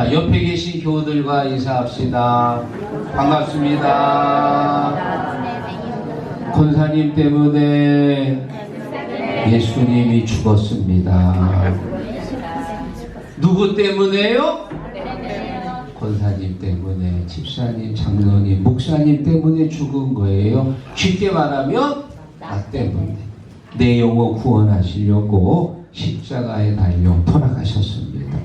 자, 옆에 계신 교우들과 인사합시다. 반갑습니다. 권사님 때문에 예수님이 죽었습니다. 누구 때문에요? 권사님 때문에, 집사님, 장로님, 목사님 때문에 죽은 거예요. 쉽게 말하면 나 때문에. 내 영혼 구원하시려고 십자가에 달려 돌아가셨습니다.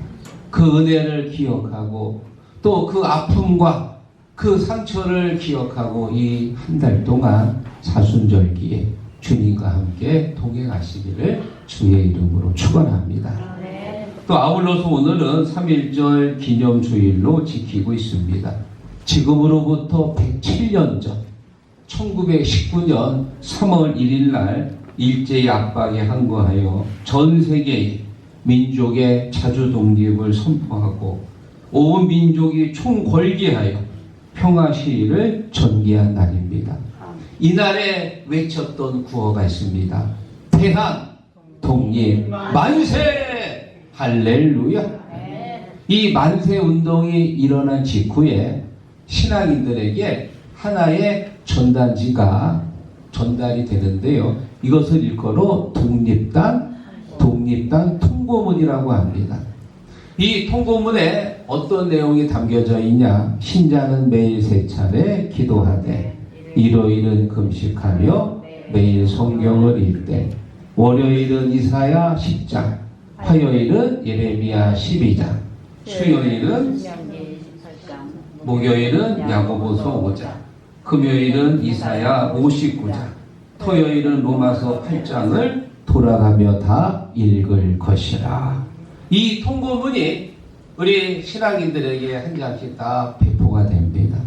그 은혜를 기억하고 또 그 아픔과 그 상처를 기억하고 이 한 달 동안 사순절기에 주님과 함께 동행하시기를 주의 이름으로 축원합니다. 또 아울러서 오늘은 3.1절 기념주일로 지키고 있습니다. 지금으로부터 107년 전 1919년 3월 1일 날 일제의 압박에 항거하여 전 세계의 민족의 자주 독립을 선포하고 온 민족이 총궐기하여 평화 시위를 전개한 날입니다. 이날에 외쳤던 구호가 있습니다. 대한 독립 만세 할렐루야. 이 만세 운동이 일어난 직후에 신앙인들에게 하나의 전단지가 전달이 되는데요. 이것을 일컬어 독립단 통고문이라고 합니다. 이 통고문에 어떤 내용이 담겨져 있냐? 신자는 매일 3차례 기도하되 일요일은 금식하며 매일 성경을 읽되 월요일은 이사야 10장, 화요일은 예레미야 12장, 수요일은 목요일은 야고보서 5장, 금요일은 이사야 59장, 토요일은 로마서 8장을 돌아가며 다 읽을 것이라. 이 통고문이 우리 신앙인들에게 한 장씩 다 배포가 됩니다.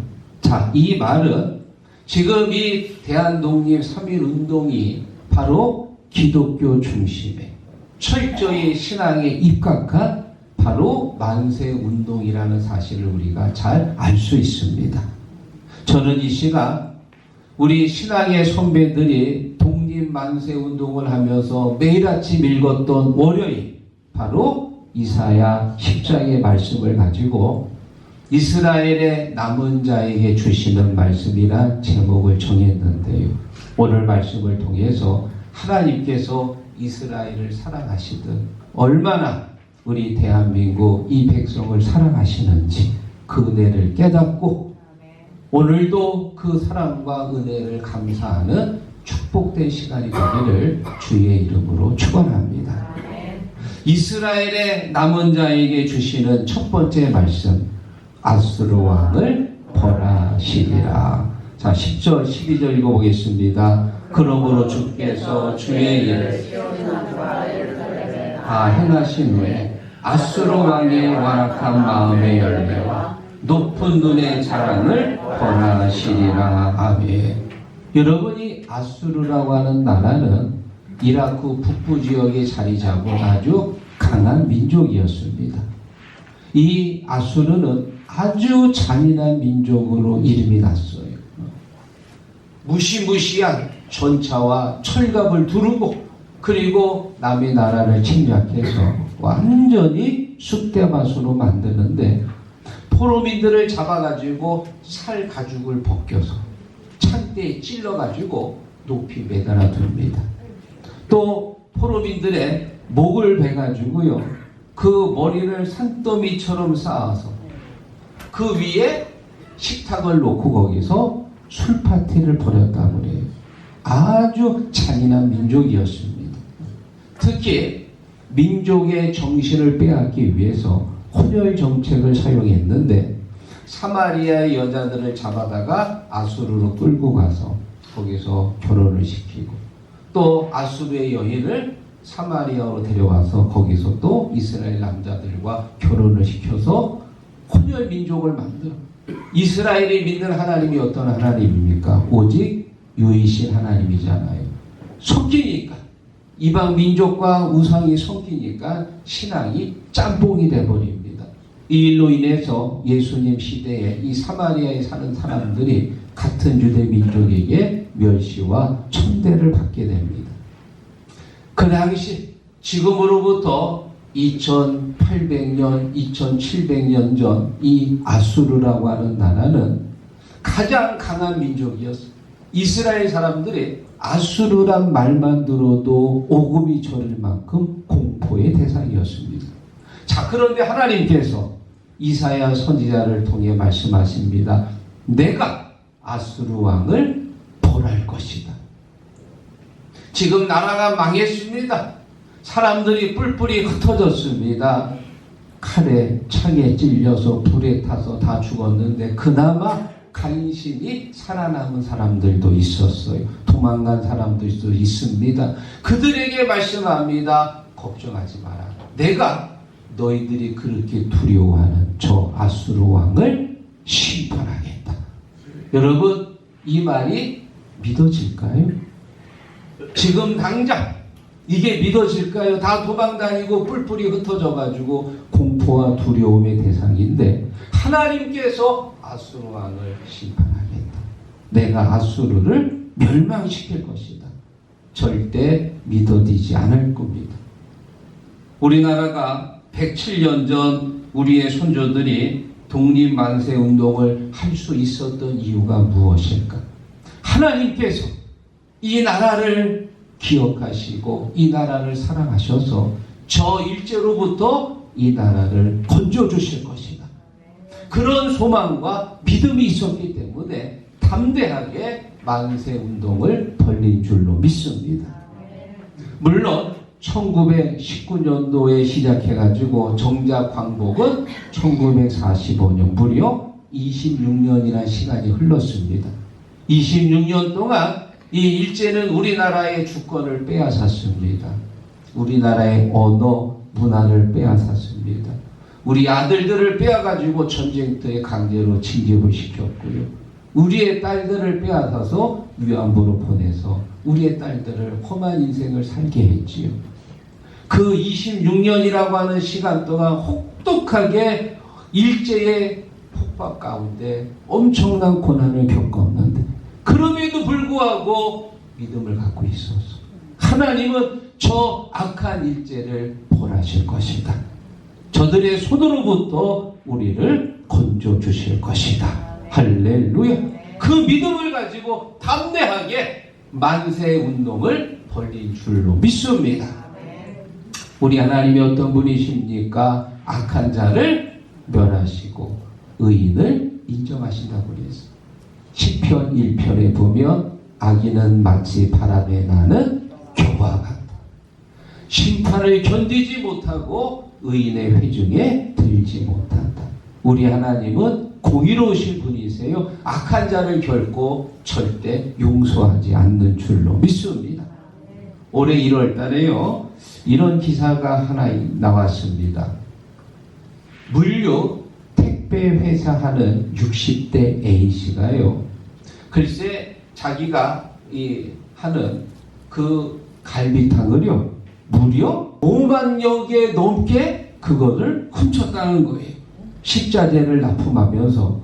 자, 이 말은 지금 이 대한독립 3.1운동이 바로 기독교 중심에 철저히 신앙에 입각한 바로 만세운동이라는 사실을 우리가 잘 알 수 있습니다. 저는 이 시간 우리 신앙의 선배들이 독립만세운동을 하면서 매일 아침 읽었던 월요일, 바로 이사야 10장의 말씀을 가지고 이스라엘의 남은 자에게 주시는 말씀이란 제목을 정했는데요. 오늘 말씀을 통해서 하나님께서 이스라엘을 사랑하시듯 얼마나 우리 대한민국 이 백성을 사랑하시는지 그 은혜를 깨닫고 오늘도 그 사랑과 은혜를 감사하는 축복된 시간이 되기를 주의 이름으로 축원합니다. 이스라엘의 남은 자에게 주시는 첫 번째 말씀, 아수르 왕을 벌하시리라. 자, 10절 12절 읽어보겠습니다. 그러므로 주께서 주의 일을 다 행하신 후에 아수르 왕의 완악한 마음의 열매와 높은 눈의 자랑을 벌하시리라. 아멘. 여러분이 아수르라고 하는 나라는 이라크 북부 지역에 자리 잡은 아주 강한 민족이었습니다. 이 아수르는 아주 잔인한 민족으로 이름이 났어요. 무시무시한 전차와 철갑을 두르고 그리고 남의 나라를 침략해서 완전히 쑥대밭으로 만드는데 포로민들을 잡아가지고 살 가죽을 벗겨서 찬대에 찔러가지고 높이 매달아 둡니다. 또 포로민들의 목을 베가지고요, 그 머리를 산더미처럼 쌓아서 그 위에 식탁을 놓고 거기서 술 파티를 벌였다고 그래요. 아주 잔인한 민족이었습니다. 특히 민족의 정신을 빼앗기 위해서 혼혈 정책을 사용했는데 사마리아의 여자들을 잡아다가 아수르로 끌고 가서 거기서 결혼을 시키고 또 아수르의 여인을 사마리아로 데려와서 거기서 또 이스라엘 남자들과 결혼을 시켜서 혼혈 민족을 만들어. 이스라엘이 믿는 하나님이 어떤 하나님입니까? 오직 유이신 하나님이잖아요. 섞이니까 이방 민족과 우상이 섞이니까 신앙이 짬뽕이 돼버립니다. 이 일로 인해서 예수님 시대에 이 사마리아에 사는 사람들이 같은 유대 민족에게 멸시와 천대를 받게 됩니다. 그 당시 지금으로부터 2800년, 2700년 전 이 아수르라고 하는 나라는 가장 강한 민족이었어요. 이스라엘 사람들이 아수르란 말만 들어도 오금이 저릴 만큼 공포의 대상이었습니다. 자, 그런데 하나님께서 이사야 선지자를 통해 말씀하십니다. 내가 아수르 왕을 벌할 것이다. 지금 나라가 망했습니다. 사람들이 뿔뿔이 흩어졌습니다. 칼에 창에 찔려서 불에 타서 다 죽었는데 그나마 간신히 살아남은 사람들도 있었어요. 도망간 사람들도 있습니다. 그들에게 말씀합니다. 걱정하지 마라. 내가 너희들이 그렇게 두려워하는 저 아수르 왕을 심판하겠다. 여러분, 이 말이 믿어질까요? 지금 당장 이게 믿어질까요? 다 도망다니고 뿔뿔이 흩어져가지고 공포와 두려움의 대상인데 하나님께서 아수르 왕을 심판하겠다. 내가 아수르를 멸망시킬 것이다. 절대 믿어지지 않을 겁니다. 우리나라가 107년 전 우리의 손조들이 독립만세운동을 할 수 있었던 이유가 무엇일까? 하나님께서 이 나라를 기억하시고 이 나라를 사랑하셔서 저 일제로부터 이 나라를 건져주실 것이다. 그런 소망과 믿음이 있었기 때문에 담대하게 만세운동을 벌린 줄로 믿습니다. 물론 1919년도에 시작해가지고 정작 광복은 1945년 무려 26년이라는 시간이 흘렀습니다. 26년 동안 이 일제는 우리나라의 주권을 빼앗았습니다. 우리나라의 언어, 문화를 빼앗았습니다. 우리 아들들을 빼앗가지고 전쟁터에 강제로 징집을 시켰고요. 우리의 딸들을 빼앗아서 위안부로 보내서 우리의 딸들을 험한 인생을 살게 했지요. 그 26년이라고 하는 시간 동안 혹독하게 일제의 폭박 가운데 엄청난 고난을 겪었는데 그럼에도 불구하고 믿음을 갖고 있었어. 하나님은 저 악한 일제를 벌하실 것이다. 저들의 손으로부터 우리를 건져 주실 것이다. 할렐루야. 그 믿음을 가지고 담대하게 만세운동을 벌린 줄로 믿습니다. 우리 하나님이 어떤 분이십니까? 악한 자를 멸하시고 의인을 인정하신다고 그랬어요. 시편 1편에 보면 악인은 마치 바람에 나는 겨와 같다. 심판을 견디지 못하고 의인의 회중에 들지 못한다. 우리 하나님은 공의로우신 분이세요. 악한 자를 결코 절대 용서하지 않는 줄로 믿습니다. 올해 1월 달에요. 이런 기사가 하나 나왔습니다. 물류 택배 회사 하는 60대 A씨가요. 글쎄 자기가 하는 그 갈비탕을요. 무려 5만여 개 넘게 그거를 훔쳤다는 거예요. 식자재를 납품하면서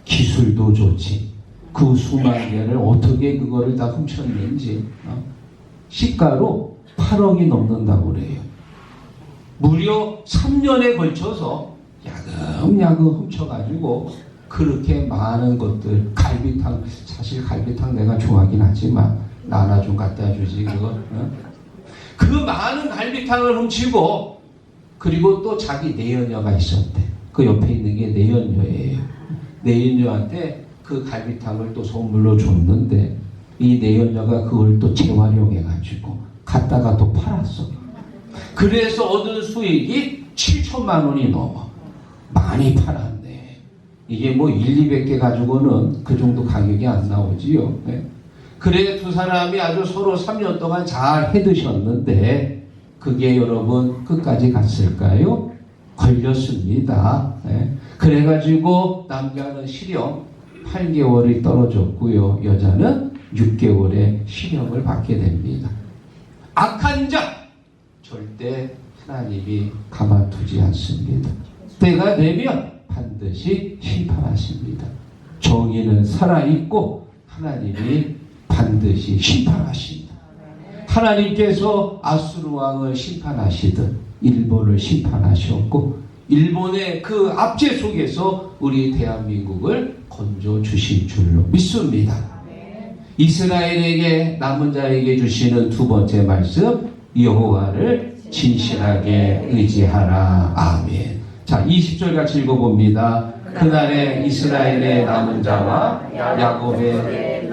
기술도 좋지. 그 수만 개를 어떻게 그거를 다 훔쳤는지 시가로 8억이 넘는다고 그래요. 무려 3년에 걸쳐서 야금야금 훔쳐가지고 그렇게 많은 것들, 갈비탕, 사실 갈비탕 내가 좋아하긴 하지만 나 하나 좀 갖다 주지 그거. 그 많은 갈비탕을 훔치고 그리고 또 자기 내연녀가 있었대. 그 옆에 있는 게 내연녀예요. 내연녀한테 그 갈비탕을 또 선물로 줬는데 이 내연녀가 그걸 또 재활용해가지고 갖다가 또 팔았어. 그래서 얻은 수익이 7천만 원이 넘어. 많이 팔았네. 이게 뭐 200개 가지고는 그 정도 가격이 안 나오지요. 네. 그래 두 사람이 아주 서로 3년 동안 잘 해드셨는데 그게 여러분 끝까지 갔을까요? 걸렸습니다. 네. 그래가지고 남자는 실형 8개월이 떨어졌고요. 여자는 6개월의 실형을 받게 됩니다. 악한 자 절대 하나님이 가만두지 않습니다. 때가 되면 반드시 심판하십니다. 정의는 살아있고 하나님이 반드시 심판하십니다. 하나님께서 아수르 왕을 심판하시듯 일본을 심판하셨고 일본의 그 압제 속에서 우리 대한민국을 건져 주신 줄로 믿습니다. 이스라엘에게 남은 자에게 주시는 두 번째 말씀, 여호와를 진실하게 의지하라. 아멘. 자, 20절 같이 읽어봅니다. 그날에 이스라엘의 남은 자와 야곱의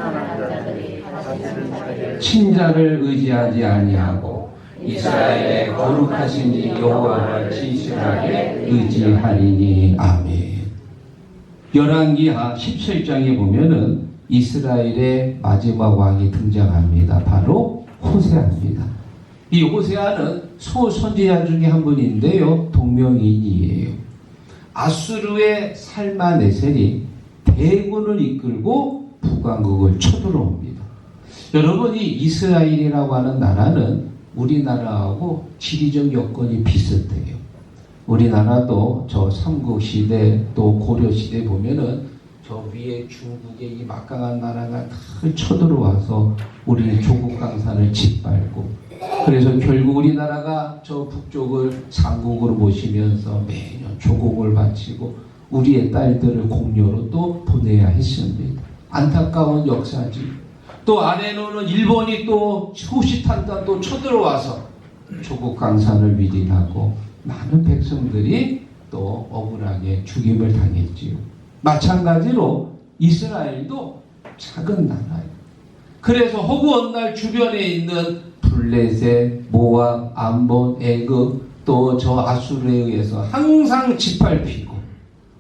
친자를 의지하지 아니하고 이스라엘의 거룩하신 여호와를 진실하게 의지하리니. 아멘. 열왕기하 17장에 보면은 이스라엘의 마지막 왕이 등장합니다. 바로 호세아입니다. 이 호세아는 소선지자 중에 한 분인데요. 동명이인이에요. 아수르의 살마네셀이 대군을 이끌고 북왕국을 쳐들어옵니다. 여러분, 이 이스라엘이라고 하는 나라는 우리나라하고 지리적 여건이 비슷해요. 우리나라도 저 삼국시대 또 고려시대 보면은 저 위에 중국의 이 막강한 나라가 다 쳐들어와서 우리 조국 강산을 짓밟고, 그래서 결국 우리나라가 저 북쪽을 상국으로 모시면서 매년 조공을 바치고 우리의 딸들을 공료로 또 보내야 했습니다. 안타까운 역사지. 또 아래로는 일본이 또 호시탄탄 또 쳐들어와서 조국 강산을 위린하고 많은 백성들이 또 억울하게 죽임을 당했지요. 마찬가지로 이스라엘도 작은 나라예요. 그래서 허구 어느 날 주변에 있는 블레셋, 모압, 암본, 애굽 또 저 아수르에 의해서 항상 짓밟히고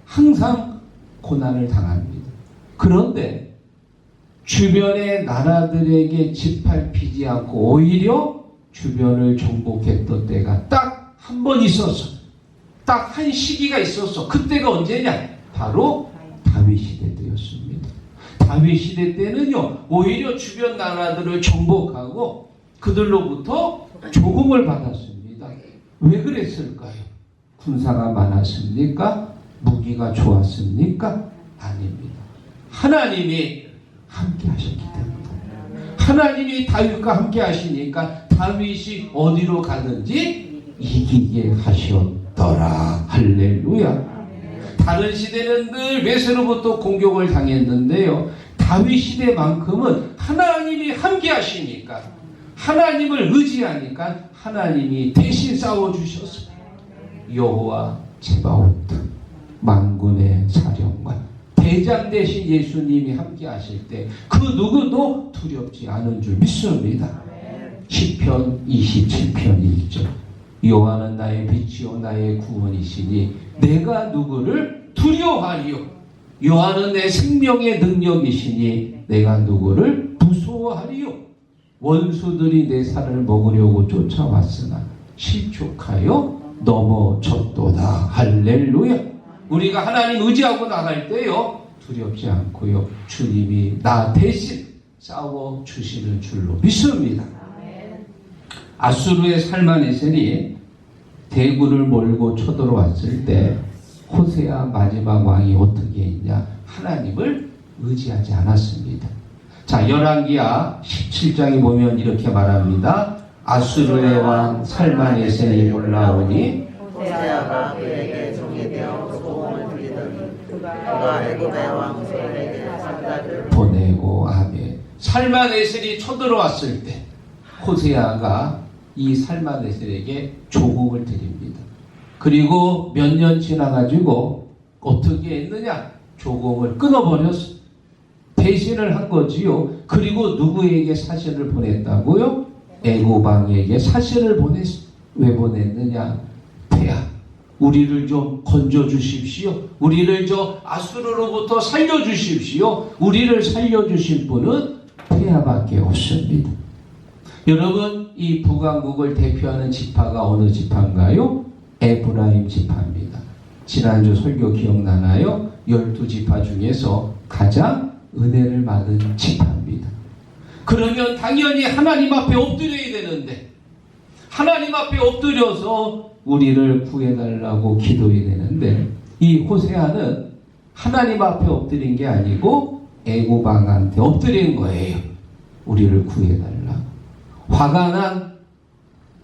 항상 고난을 당합니다. 그런데 주변의 나라들에게 짓밟히지 않고 오히려 주변을 정복했던 때가 딱 한 번 있었어. 딱 한 시기가 있었어. 그때가 언제냐? 바로 다윗 시대 때였습니다. 다윗 시대 때는요, 오히려 주변 나라들을 정복하고 그들로부터 조공을 받았습니다. 왜 그랬을까요? 군사가 많았습니까? 무기가 좋았습니까? 아닙니다. 하나님이 함께 하셨기 때문에. 하나님이 다윗과 함께 하시니까 다윗이 어디로 가든지 이기게 하셨더라. 할렐루야. 다른 시대는 늘 외세로부터 공격을 당했는데요, 다윗 시대만큼은 하나님이 함께 하시니까, 하나님을 의지하니까 하나님이 대신 싸워주셨어요. 여호와 제바오트 만군의 사령관 대장 대신 예수님이 함께 하실 때 그 누구도 두렵지 않은 줄 믿습니다. 시편 27편 1절 여호와는 나의 빛이요 나의 구원이시니 내가 누구를 두려워하리요. 여호와는 내 생명의 능력이시니 내가 누구를 무서워하리요. 원수들이 내 살을 먹으려고 쫓아왔으나 실족하여 넘어졌도다. 할렐루야. 우리가 하나님 의지하고 나갈 때요, 두렵지 않고요, 주님이 나 대신 싸워주시는 줄로 믿습니다. 아수르의 살마네셀이 대군을 몰고 쳐들어왔을 때 호세아 마지막 왕이 어떻게 했냐? 하나님을 의지하지 않았습니다. 자, 열왕기하 17장에 보면 이렇게 말합니다. 아수르의 왕 살마네셀이 올라오니 호세아가 그에게 종이 되어 소원을 드리더니 그가 애굽의 왕 소에게 상자를 보내고. 아멘. 살마네셀이 쳐들어왔을 때 호세아가 이 살마네셀에게 조공을 드립니다. 그리고 몇 년 지나가지고 어떻게 했느냐? 조공을 끊어버렸어. 배신을 한 거지요. 그리고 누구에게 사신을 보냈다고요? 애굽 왕에게 사신을 보냈어. 왜 보냈느냐? 폐하, 우리를 좀 건져주십시오. 우리를 저 아수르로부터 살려주십시오. 우리를 살려주실 분은 폐하밖에 없습니다. 여러분, 이 북왕국을 대표하는 지파가 어느 지파인가요? 에브라임 지파입니다. 지난주 설교 기억나나요? 12지파 중에서 가장 은혜를 받은 지파입니다. 그러면 당연히 하나님 앞에 엎드려야 되는데, 하나님 앞에 엎드려서 우리를 구해달라고 기도해야 되는데, 이 호세아는 하나님 앞에 엎드린 게 아니고 애굽 왕한테 엎드린 거예요. 우리를 구해달라고. 화가 난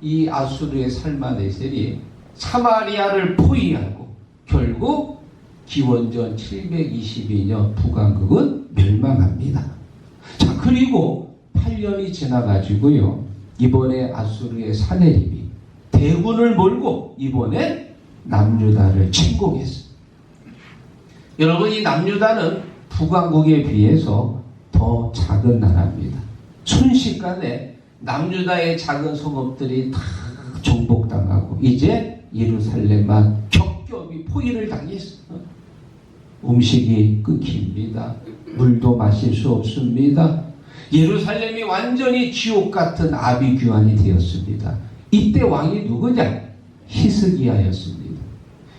이 아수르의 살마네셀이 사마리아를 포위하고 결국 기원전 722년 북왕국은 멸망합니다. 자, 그리고 8년이 지나가지고요. 이번에 아수르의 사네립이 대군을 몰고 이번에 남유다를 침공했어요. 여러분, 이 남유다는 북왕국에 비해서 더 작은 나라입니다. 순식간에 남유다의 작은 성읍들이 다 정복당하고 이제 예루살렘만 겹겹이 포위를 당했어요. 음식이 끊깁니다. 물도 마실 수 없습니다. 예루살렘이 완전히 지옥 같은 아비규환이 되었습니다. 이때 왕이 누구냐? 히스기야였습니다.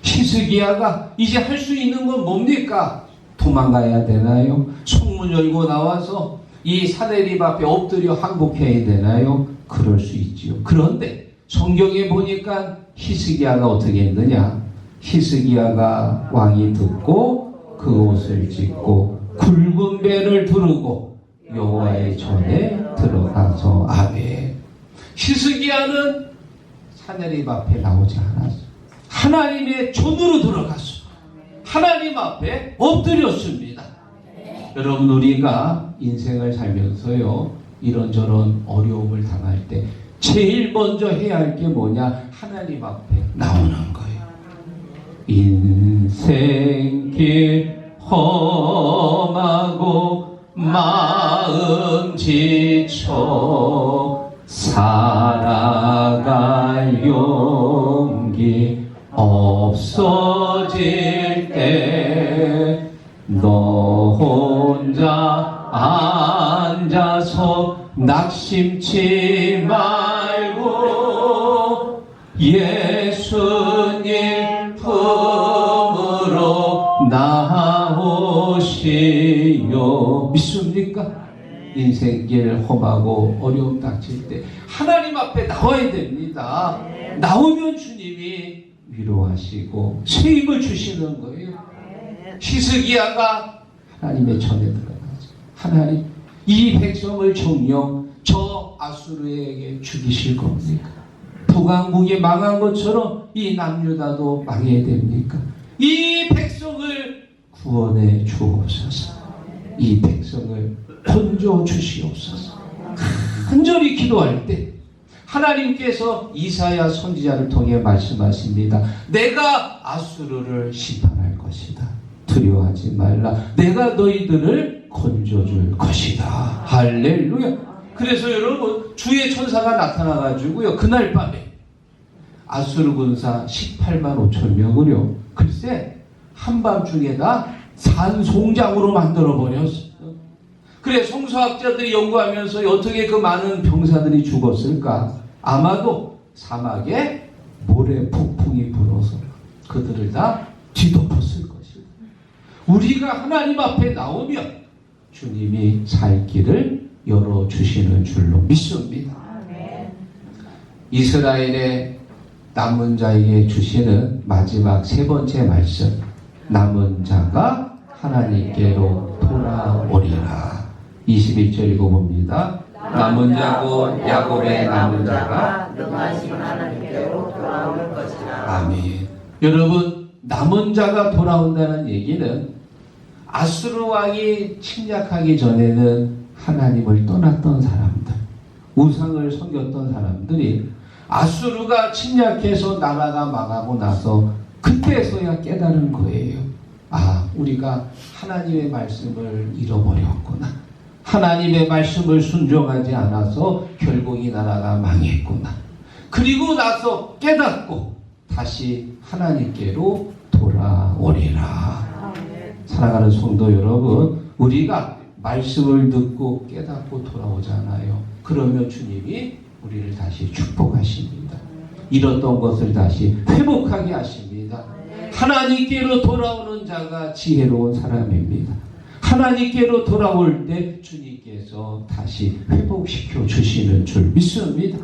히스기야가 이제 할 수 있는 건 뭡니까? 도망가야 되나요? 성문 열고 나와서 이 사내립 앞에 엎드려 항복해야 되나요? 그럴 수 있지요. 그런데 성경에 보니까 히스기야가 어떻게 했느냐? 히스기야가 왕이 듣고 그 옷을 찢고 굵은 배를 두르고 여호와의 전에 들어가서 아멘. 히스기야는 사내립 앞에 나오지 않았어. 하나님의 전으로 들어갔어. 하나님 앞에 엎드렸습니다. 여러분, 우리가 인생을 살면서요, 이런저런 어려움을 당할 때 제일 먼저 해야 할 게 뭐냐? 하나님 앞에 나오는 거예요. 인생길 험하고 마음 지쳐 살아갈 용기 없어질 때 너 혼자 앉아서 낙심치 말고 예수님 품으로 나오시오. 믿습니까? 인생길 험하고 어려움 닥칠 때 하나님 앞에 나와야 됩니다. 나오면 주님이 위로하시고 새 힘을 주시는 거예요. 히스기야가 하나님의 전에 들어가서 하나님, 이 백성을 정녕 저 아수르에게 죽이실 겁니까? 북왕국이 망한 것처럼 이 남유다도 망해야 됩니까? 이 백성을 구원해 주옵소서. 이 백성을 건져 주시옵소서. 간절히 기도할 때 하나님께서 이사야 선지자를 통해 말씀하십니다. 내가 아수르를 심판할 것이다. 두려워하지 말라. 내가 너희들을 건져줄 것이다. 할렐루야. 그래서 여러분, 주의 천사가 나타나가지고요, 그날 밤에 아수르 군사 18만 5천 명을요, 글쎄 한밤중에다 산송장으로 만들어버렸어요. 그래, 성서학자들이 연구하면서 어떻게 그 많은 병사들이 죽었을까? 아마도 사막에 모래 폭풍이 불어서 그들을 다 뒤덮었을 것이다. 우리가 하나님 앞에 나오면 주님이 살 길을 열어주시는 줄로 믿습니다. 이스라엘의 남은 자에게 주시는 마지막 세 번째 말씀, 남은 자가 하나님께로 돌아오리라. 21절 읽어봅니다. 남은 자고 야곱의 남은 자가 능하신 하나님께로 돌아올 것이라. 아멘. 여러분, 남은 자가 돌아온다는 얘기는 아수르 왕이 침략하기 전에는 하나님을 떠났던 사람들, 우상을 섬겼던 사람들이 아수르가 침략해서 나라가 망하고 나서 그때서야 깨달은 거예요. 아, 우리가 하나님의 말씀을 잃어버렸구나. 하나님의 말씀을 순종하지 않아서 결국 이 나라가 망했구나. 그리고 나서 깨닫고 다시 하나님께로 돌아오리라. 사랑하는 성도 여러분, 우리가 말씀을 듣고 깨닫고 돌아오잖아요. 그러면 주님이 우리를 다시 축복하십니다. 잃었던 것을 다시 회복하게 하십니다. 하나님께로 돌아오는 자가 지혜로운 사람입니다. 하나님께로 돌아올 때 주님께서 다시 회복시켜 주시는 줄 믿습니다.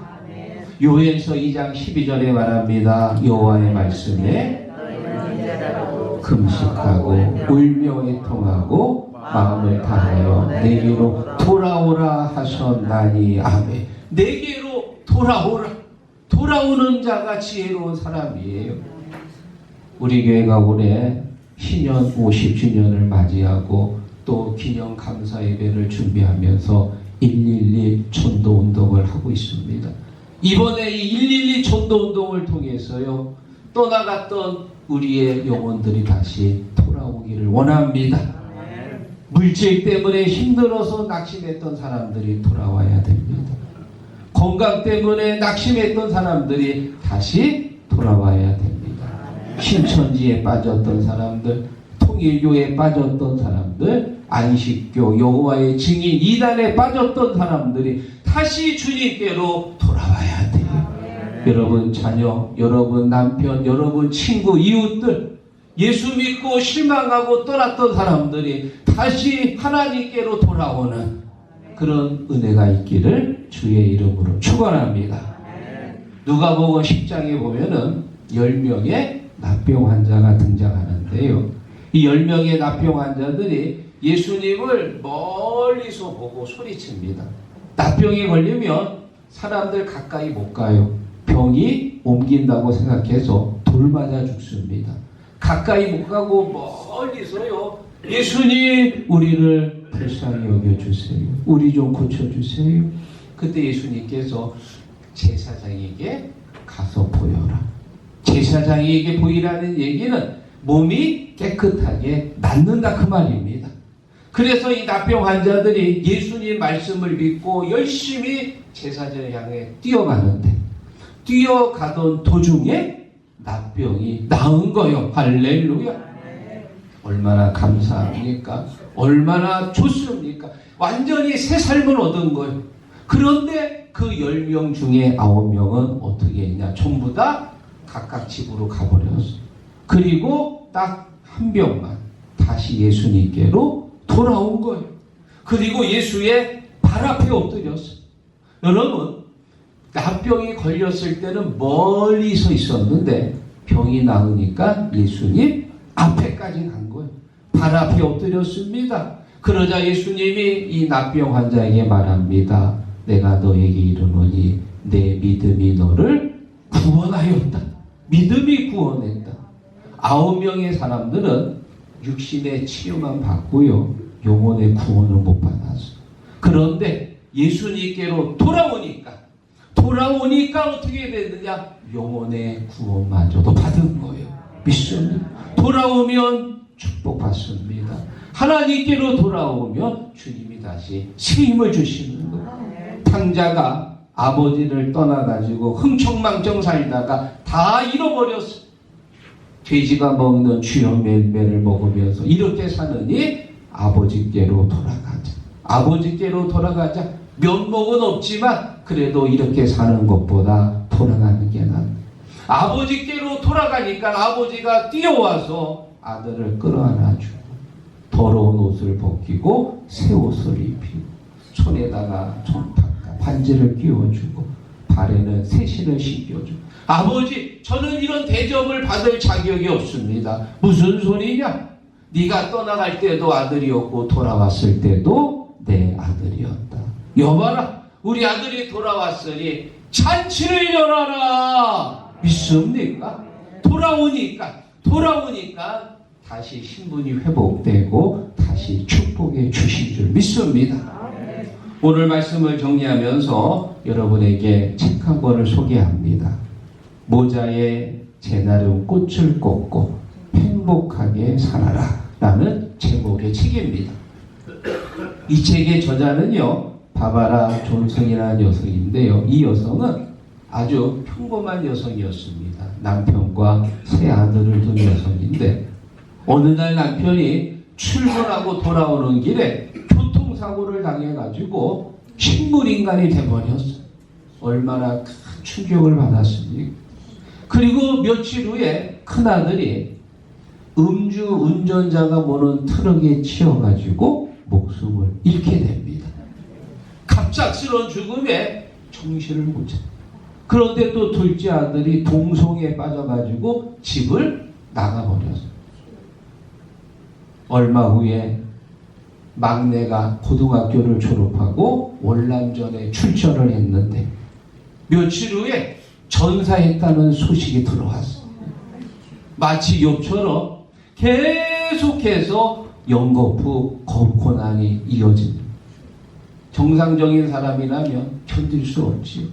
요엘서 2장 12절에 말합니다. 여호와의 말씀에 금식하고 울며 애통하고 마음을 다하여 내게로 돌아오라 하셨나니 아멘. 내게로 돌아오라. 돌아오는 자가 지혜로운 사람이에요. 우리 교회가 올해 신년 50주년을 맞이하고 또 기념 감사 예배를 준비하면서 112 전도 운동을 하고 있습니다. 이번에 이 112 전도 운동을 통해서요, 떠나갔던 우리의 영혼들이 다시 돌아오기를 원합니다. 물질 때문에 힘들어서 낙심했던 사람들이 돌아와야 됩니다. 건강 때문에 낙심했던 사람들이 다시 돌아와야 됩니다. 신천지에 빠졌던 사람들, 통일교에 빠졌던 사람들, 안식교, 여호와의 증인, 이단에 빠졌던 사람들이 다시 주님께로 돌아와야 돼요. 여러분 자녀, 여러분 남편, 여러분 친구, 이웃들, 예수 믿고 실망하고 떠났던 사람들이 다시 하나님께로 돌아오는 그런 은혜가 있기를 주의 이름으로 축원합니다. 누가복음 10장에 보면은 10명의 납병 환자가 등장하는데요. 이 10명의 납병 환자들이 예수님을 멀리서 보고 소리칩니다. 납병에 걸리면 사람들 가까이 못 가요. 병이 옮긴다고 생각해서 돌 맞아 죽습니다. 가까이 못 가고 멀리서요, 예수님 우리를 불쌍히 여겨주세요. 우리 좀 고쳐주세요. 그때 예수님께서 제사장에게 가서 보여라. 제사장에게 보이라는 얘기는 몸이 깨끗하게 낫는다 그 말입니다. 그래서 이 납병 환자들이 예수님 말씀을 믿고 열심히 제사장을 향해 뛰어가는데, 뛰어가던 도중에 납병이 나은 거요. 할렐루야. 얼마나 감사합니까? 얼마나 좋습니까? 완전히 새 삶을 얻은 거예요. 그런데 그 10명 중에 9명은 어떻게 했냐? 전부 다 각각 집으로 가버렸어요. 그리고 딱 한 명만 다시 예수님께로 돌아온 거예요. 그리고 예수의 발 앞에 엎드렸어요. 여러분, 납병이 걸렸을 때는 멀리 서 있었는데 병이 나으니까 예수님 앞에까지 간 거예요. 발 앞에 엎드렸습니다. 그러자 예수님이 이 납병 환자에게 말합니다. 내가 너에게 이르노니 내 믿음이 너를 구원하였다. 믿음이 구원했다. 9명의 사람들은 육신의 치유만 받고요, 영혼의 구원을 못 받았어요. 그런데 예수님께로 돌아오니까 어떻게 됐느냐? 영혼의 구원마저도 받은 거예요. 믿습니다. 돌아오면 축복받습니다. 하나님께로 돌아오면 주님이 다시 새 힘을 주시는 거예요. 탕자가 아버지를 떠나가지고 흥청망청 살다가 다 잃어버렸어요. 돼지가 먹는 쥐의 멜매를 먹으면서 이렇게 사느니 아버지께로 돌아가자. 아버지께로 돌아가자. 면목은 없지만 그래도 이렇게 사는 것보다 돌아가는 게 낫다. 아버지께로 돌아가니까 아버지가 뛰어와서 아들을 끌어안아주고 더러운 옷을 벗기고 새 옷을 입히고 손에다가 손탁과 반지를 끼워주고 발에는 새 신을 신겨주고, 아버지 저는 이런 대접을 받을 자격이 없습니다. 무슨 소리냐? 네가 떠나갈 때도 아들이었고 돌아왔을 때도 내 아들이었다. 여봐라, 우리 아들이 돌아왔으니 잔치를 열어라. 믿습니까? 돌아오니까 다시 신분이 회복되고 다시 축복의 주신 줄 믿습니다. 오늘 말씀을 정리하면서 여러분에게 책 한 권을 소개합니다. 모자에 제나름 꽃을 꽂고 행복하게 살아라 라는 제목의 책입니다. 이 책의 저자는요, 바바라 존슨이라는 여성인데요. 이 여성은 아주 평범한 여성이었습니다. 남편과 세 아들을 둔 여성인데 어느 날 남편이 출근하고 돌아오는 길에 교통사고를 당해가지고 식물인간이 돼버렸어요. 얼마나 큰 충격을 받았습니까? 그리고 며칠 후에 큰아들이 음주 운전자가 모는 트럭에 치여가지고 목숨을 잃게 됩니다. 갑작스러운 죽음에 정신을 못 차려. 그런데 또 둘째 아들이 동성에 빠져가지고 집을 나가버렸어요. 얼마 후에 막내가 고등학교를 졸업하고 월남전에 출전을 했는데 며칠 후에 전사했다는 소식이 들어왔어요. 마치 욥처럼 계속해서 연거푸 고난이 이어집니다. 정상적인 사람이라면 견딜 수 없지요.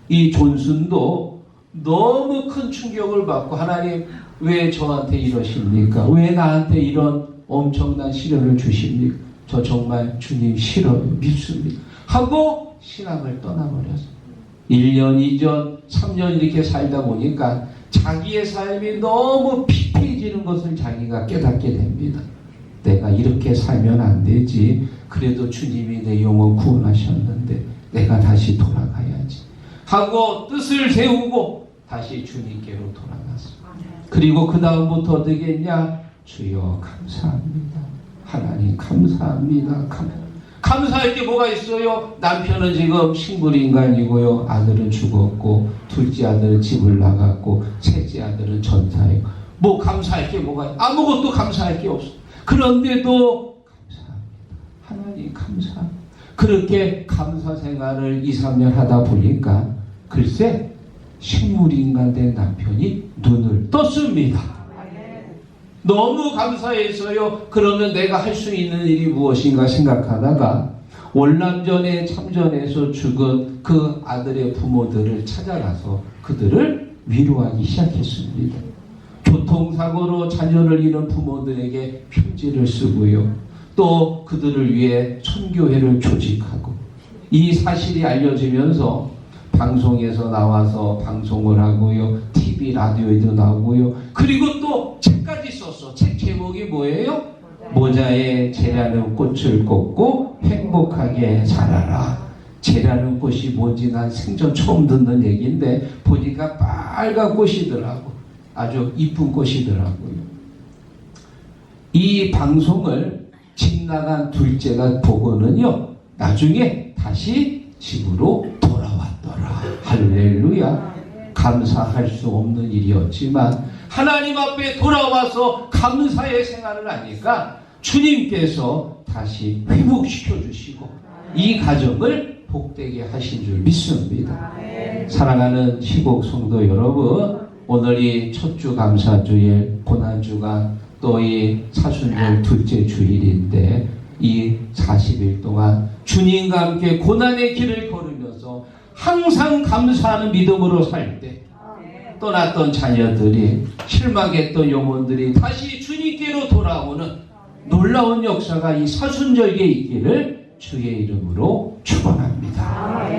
이 존슨도 너무 큰 충격을 받고 하나님 왜 저한테 이러십니까? 왜 나한테 이런 엄청난 시련을 주십니까? 저 정말 주님 싫어요. 믿습니다. 하고 신앙을 떠나버렸어요. 1년, 2년, 3년 이렇게 살다 보니까 자기의 삶이 너무 피폐해지는 것을 자기가 깨닫게 됩니다. 내가 이렇게 살면 안 되지. 그래도 주님이 내 영혼 구원하셨는데 내가 다시 돌아가야지 하고 뜻을 세우고 다시 주님께로 돌아갔어요. 그리고 그 다음부터 어떻게 했냐? 주여 감사합니다. 하나님 감사합니다. 감사할 게 뭐가 있어요? 남편은 지금 식물인간이고요. 아들은 죽었고 둘째 아들은 집을 나갔고 셋째 아들은 전사예요. 뭐 감사할 게 뭐가 있어요? 아무것도 감사할 게 없어요. 그런데도 감사합니다. 하나님 감사합니다. 그렇게 감사 생활을 2, 3년 하다 보니까 글쎄 식물인간 된 남편이 눈을 떴습니다. 너무 감사해서요. 그러면 내가 할 수 있는 일이 무엇인가 생각하다가 월남전에 참전해서 죽은 그 아들의 부모들을 찾아가서 그들을 위로하기 시작했습니다. 교통사고로 자녀를 잃은 부모들에게 편지를 쓰고요. 또 그들을 위해 선교회를 조직하고 이 사실이 알려지면서 방송에서 나와서 방송을 하고요. TV, 라디오에도 나오고요. 그리고 또 책까지 썼어. 책 제목이 뭐예요? 모자에 재라는 꽃을 꽂고 행복하게 자라라. 재라는 꽃이 뭔지 난 생전 처음 듣는 얘기인데 보니까 빨간 꽃이더라고. 아주 이쁜 꽃이더라고요. 이 방송을 집 나간 둘째가 보고는요. 나중에 다시 집으로 돌아왔더라. 할렐루야. 감사할 수 없는 일이었지만 하나님 앞에 돌아와서 감사의 생활을 하니까 주님께서 다시 회복시켜 주시고 이 가정을 복되게 하신 줄 믿습니다. 사랑하는 시국 성도 여러분, 오늘이 첫 주 감사주일, 고난주간, 또 이 사순절 둘째 주일인데 이 40일 동안 주님과 함께 고난의 길을 걸으면서 항상 감사하는 믿음으로 살 때 떠났던 자녀들이, 실망했던 영혼들이 다시 주님께로 돌아오는 놀라운 역사가 이 사순절기에 있기를 주의 이름으로 축원합니다.